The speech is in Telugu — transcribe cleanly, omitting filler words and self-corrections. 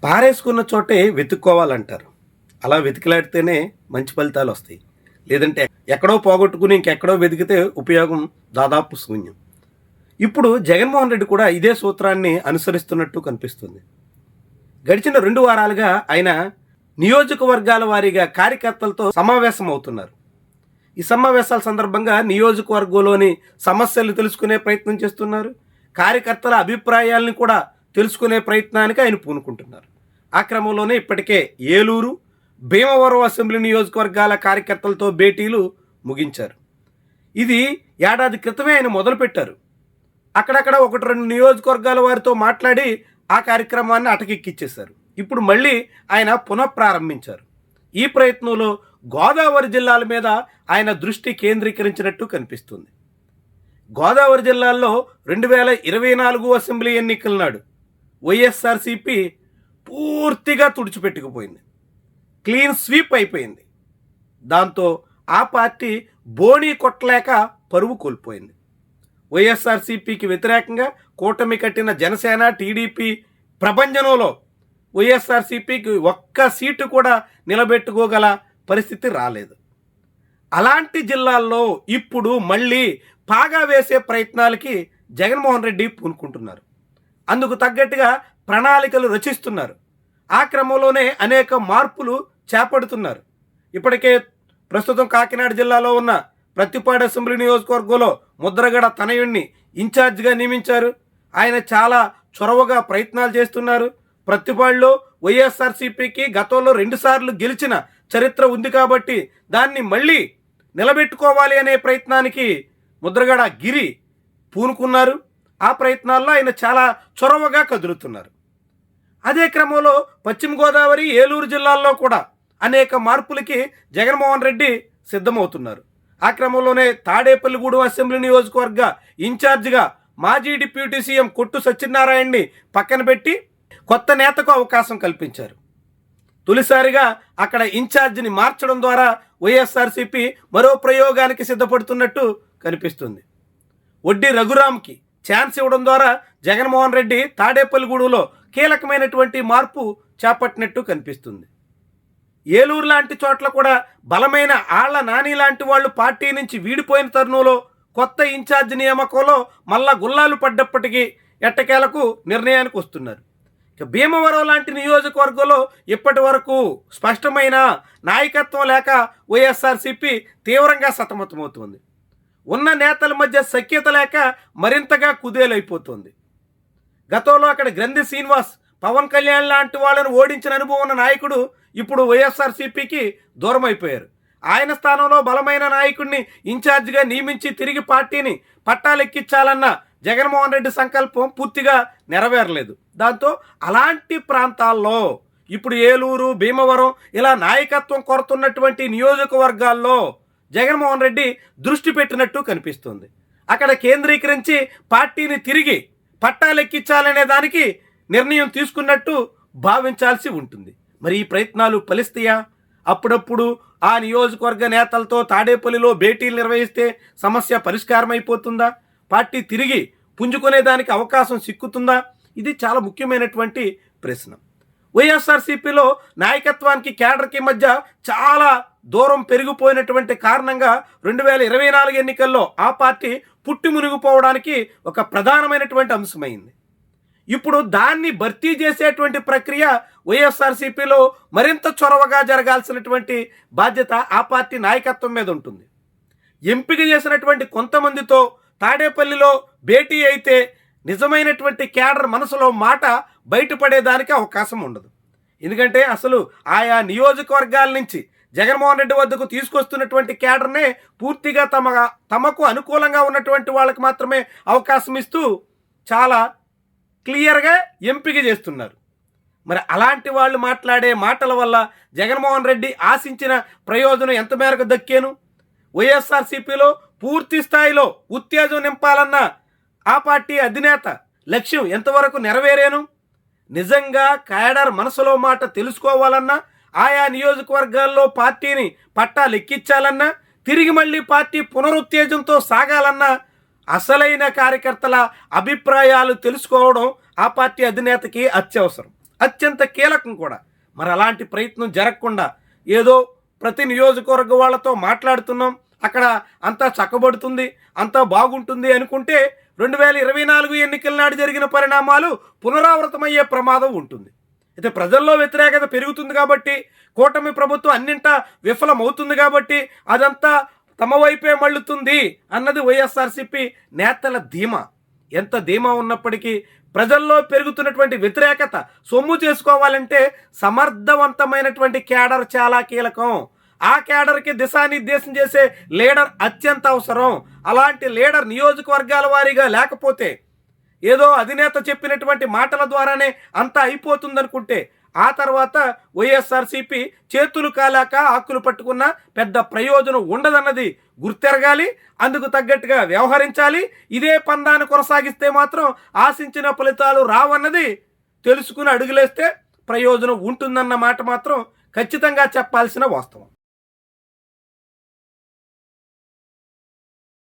పారేసుకున్న చోటే వెతుక్కోవాలంటారు. అలా వెతికిలాడితేనే మంచి ఫలితాలు వస్తాయి. లేదంటే ఎక్కడో పోగొట్టుకుని ఇంకెక్కడో వెతికితే ఉపయోగం దాదాపు శూన్యం. ఇప్పుడు జగన్మోహన్ రెడ్డి కూడా ఇదే సూత్రాన్ని అనుసరిస్తున్నట్టు కనిపిస్తుంది. గడిచిన 2 వారాలుగా ఆయన నియోజకవర్గాల వారీగా కార్యకర్తలతో సమావేశం అవుతున్నారు. ఈ సమావేశాల సందర్భంగా నియోజకవర్గంలోని సమస్యలు తెలుసుకునే ప్రయత్నం చేస్తున్నారు. కార్యకర్తల అభిప్రాయాలను కూడా తెలుసుకునే ప్రయత్నానికి ఆయన పూనుకుంటున్నారు. ఆ క్రమంలోనే ఇప్పటికే ఏలూరు, భీమవరం అసెంబ్లీ నియోజకవర్గాల కార్యకర్తలతో భేటీలు ముగించారు. ఇది ఏడాది క్రితమే ఆయన మొదలుపెట్టారు. అక్కడక్కడ 1-2 నియోజకవర్గాల వారితో మాట్లాడి ఆ కార్యక్రమాన్ని అటకెక్కిచ్చేశారు. ఇప్పుడు మళ్ళీ ఆయన పునఃప్రారంభించారు. ఈ ప్రయత్నంలో గోదావరి జిల్లాల మీద ఆయన దృష్టి కేంద్రీకరించినట్టు కనిపిస్తుంది. గోదావరి జిల్లాల్లో 2024 అసెంబ్లీ ఎన్నికల నాడు వైఎస్ఆర్సీపీ పూర్తిగా తుడిచిపెట్టుకుపోయింది. క్లీన్ స్వీప్ అయిపోయింది. దాంతో ఆ పార్టీ బోణీ కొట్టలేక పరువు కోల్పోయింది. వైఎస్ఆర్సీపీకి వ్యతిరేకంగా కూటమి కట్టిన జనసేన, టీడీపీ ప్రభంజనంలో వైఎస్ఆర్సీపీకి ఒక్క సీటు కూడా నిలబెట్టుకోగల పరిస్థితి రాలేదు. అలాంటి జిల్లాల్లో ఇప్పుడు మళ్ళీ పాగా వేసే ప్రయత్నాలకి జగన్మోహన్ రెడ్డి పూనుకుంటున్నారు. అందుకు తగ్గట్టుగా ప్రణాళికలు రచిస్తున్నారు. ఆ క్రమంలోనే అనేక మార్పులు చేపడుతున్నారు. ఇప్పటికే ప్రస్తుతం కాకినాడ జిల్లాలో ఉన్న ప్రత్తిపాడు అసెంబ్లీ నియోజకవర్గంలో ముద్రగడ తనయుణ్ణి ఇన్ఛార్జిగా నియమించారు. ఆయన చాలా చొరవగా ప్రయత్నాలు చేస్తున్నారు. ప్రత్తిపాడులో వైఎస్ఆర్సీపీకి గతంలో 2 సార్లు గెలిచిన చరిత్ర ఉంది కాబట్టి దాన్ని మళ్ళీ నిలబెట్టుకోవాలి అనే ప్రయత్నానికి ముద్రగడ గిరి పూనుకున్నారు. ఆ ప్రయత్నాల్లో ఆయన చాలా చొరవగా కదులుతున్నారు. అదే క్రమంలో పశ్చిమ గోదావరి, ఏలూరు జిల్లాల్లో కూడా అనేక మార్పులకి జగన్మోహన్ రెడ్డి సిద్ధమవుతున్నారు. ఆ క్రమంలోనే తాడేపల్లిగూడెం అసెంబ్లీ నియోజకవర్గ ఇన్ఛార్జిగా మాజీ డిప్యూటీ సీఎం కొట్టు సత్యనారాయణని పక్కన పెట్టి కొత్త నేతకు అవకాశం కల్పించారు. తొలిసారిగా అక్కడ ఇన్ఛార్జిని మార్చడం ద్వారా వైఎస్ఆర్సీపీ మరో ప్రయోగానికి సిద్ధపడుతున్నట్టు కనిపిస్తుంది. వడ్డీ రఘురామ్కి ఛాన్స్ ఇవ్వడం ద్వారా జగన్మోహన్ రెడ్డి తాడేపల్లిగూడెంలో కీలకమైనటువంటి మార్పు చేపట్టినట్టు కనిపిస్తుంది. ఏలూరు లాంటి చోట్ల కూడా బలమైన ఆళ్ల నాని లాంటి వాళ్ళు పార్టీ నుంచి వీడిపోయిన తరుణంలో కొత్త ఇన్ఛార్జ్ నియామకంలో మళ్ళా గుల్లాలు పడ్డప్పటికీ ఎట్టకేలకు నిర్ణయానికి వస్తున్నారు. ఇక భీమవరం లాంటి నియోజకవర్గంలో ఇప్పటి వరకు స్పష్టమైన నాయకత్వం లేక వైఎస్ఆర్సీపీ తీవ్రంగా సతమతమవుతోంది. ఉన్న నేతల మధ్య సఖ్యత లేక మరింతగా కుదేలైపోతుంది. గతంలో అక్కడ గ్రంథి శ్రీనివాస్, పవన్ కళ్యాణ్ లాంటి వాళ్ళను ఓడించిన అనుభవం ఉన్న నాయకుడు ఇప్పుడు వైఎస్ఆర్సీపీకి దూరం అయిపోయారు. ఆయన స్థానంలో బలమైన నాయకుడిని ఇన్ఛార్జిగా నియమించి తిరిగి పార్టీని పట్టాలెక్కించాలన్న జగన్మోహన్ రెడ్డి సంకల్పం పూర్తిగా నెరవేరలేదు. దాంతో అలాంటి ప్రాంతాల్లో ఇప్పుడు ఏలూరు, భీమవరం ఇలా నాయకత్వం కొరతున్నటువంటి నియోజకవర్గాల్లో జగన్మోహన్ రెడ్డి దృష్టి పెట్టినట్టు కనిపిస్తుంది. అక్కడ కేంద్రీకరించి పార్టీని తిరిగి పట్టాలెక్కించాలనే దానికి నిర్ణయం తీసుకున్నట్టు భావించాల్సి ఉంటుంది. మరి ఈ ప్రయత్నాలు ఫలిస్తాయా? అప్పుడప్పుడు ఆ నియోజకవర్గ నేతలతో తాడేపల్లిలో భేటీలు నిర్వహిస్తే సమస్య పరిష్కారం అయిపోతుందా? పార్టీ తిరిగి పుంజుకునేదానికి అవకాశం సిక్కుతుందా? ఇది చాలా ముఖ్యమైనటువంటి ప్రశ్న. వైఎస్ఆర్సీపీలో నాయకత్వానికి కేడర్కి మధ్య చాలా దూరం పెరిగిపోయినటువంటి కారణంగా 2024 ఎన్నికల్లో ఆ పార్టీ పుట్టి మునిగిపోవడానికి ఒక ప్రధానమైనటువంటి అంశమైంది. ఇప్పుడు దాన్ని భర్తీ చేసేటువంటి ప్రక్రియ వైఎస్ఆర్సీపీలో మరింత చొరవగా జరగాల్సినటువంటి బాధ్యత ఆ పార్టీ నాయకత్వం మీద ఉంటుంది. ఎంపిక చేసినటువంటి కొంతమందితో తాడేపల్లిలో భేటీ అయితే నిజమైనటువంటి కేడర్ మనసులో మాట బయటపడేదానికి అవకాశం ఉండదు. ఎందుకంటే అసలు ఆయా నియోజకవర్గాల నుంచి జగన్మోహన్ రెడ్డి వద్దకు తీసుకొస్తున్నటువంటి కేడర్నే పూర్తిగా తమకు అనుకూలంగా ఉన్నటువంటి వాళ్ళకి మాత్రమే అవకాశం ఇస్తూ చాలా క్లియర్గా ఎంపిక చేస్తున్నారు. మరి అలాంటి వాళ్ళు మాట్లాడే మాటల వల్ల జగన్మోహన్ రెడ్డి ఆశించిన ప్రయోజనం ఎంత మేరకు దక్కేను? వైఎస్ఆర్సీపీలో పూర్తి స్థాయిలో ఉత్తేజం నింపాలన్న ఆ పార్టీ అధినేత లక్ష్యం ఎంతవరకు నెరవేరేను? నిజంగా కేడర్ మనసులో మాట తెలుసుకోవాలన్నా, ఆయా నియోజకవర్గాల్లో పార్టీని పట్టాలెక్కించాలన్నా, తిరిగి మళ్ళీ పార్టీ పునరుత్తేజంతో సాగాలన్నా అసలైన కార్యకర్తల అభిప్రాయాలు తెలుసుకోవడం ఆ పార్టీ అధినేతకి అత్యవసరం. అత్యంత కీలకం కూడా. మరి అలాంటి ప్రయత్నం జరగకుండా ఏదో ప్రతి నియోజకవర్గ వాళ్ళతో మాట్లాడుతున్నాం, అక్కడ అంతా చక్కబడుతుంది, అంతా బాగుంటుంది అనుకుంటే 2024 ఎన్నికల నాడు జరిగిన పరిణామాలు పునరావృతమయ్యే ప్రమాదం ఉంటుంది. అయితే ప్రజల్లో వ్యతిరేకత పెరుగుతుంది కాబట్టి, కూటమి ప్రభుత్వం అన్నింటా విఫలమవుతుంది కాబట్టి అదంతా తమ వైపే మళ్ళుతుంది అన్నది వైఎస్ఆర్సీపీ నేతల ధీమా. ఎంత ధీమా ఉన్నప్పటికీ ప్రజల్లో పెరుగుతున్నటువంటి వ్యతిరేకత సొమ్ము చేసుకోవాలంటే సమర్థవంతమైనటువంటి క్యాడర్ చాలా కీలకం. ఆ క్యాడర్కి దిశానిర్దేశం చేసే లీడర్ అత్యంత అవసరం. అలాంటి లీడర్ నియోజకవర్గాల వారీగా లేకపోతే ఏదో అధినేత చెప్పినటువంటి మాటల ద్వారానే అంతా అయిపోతుందనుకుంటే ఆ తర్వాత వైఎస్ఆర్సీపీ చేతులు కాలాక ఆకులు పట్టుకున్న పెద్ద ప్రయోజనం ఉండదన్నది గుర్తెరగాలి. అందుకు తగ్గట్టుగా వ్యవహరించాలి. ఇదే పందాన్ని కొనసాగిస్తే మాత్రం ఆశించిన ఫలితాలు రావన్నది తెలుసుకుని అడుగులేస్తే ప్రయోజనం ఉంటుందన్న మాట మాత్రం ఖచ్చితంగా చెప్పాల్సిన వాస్తవం.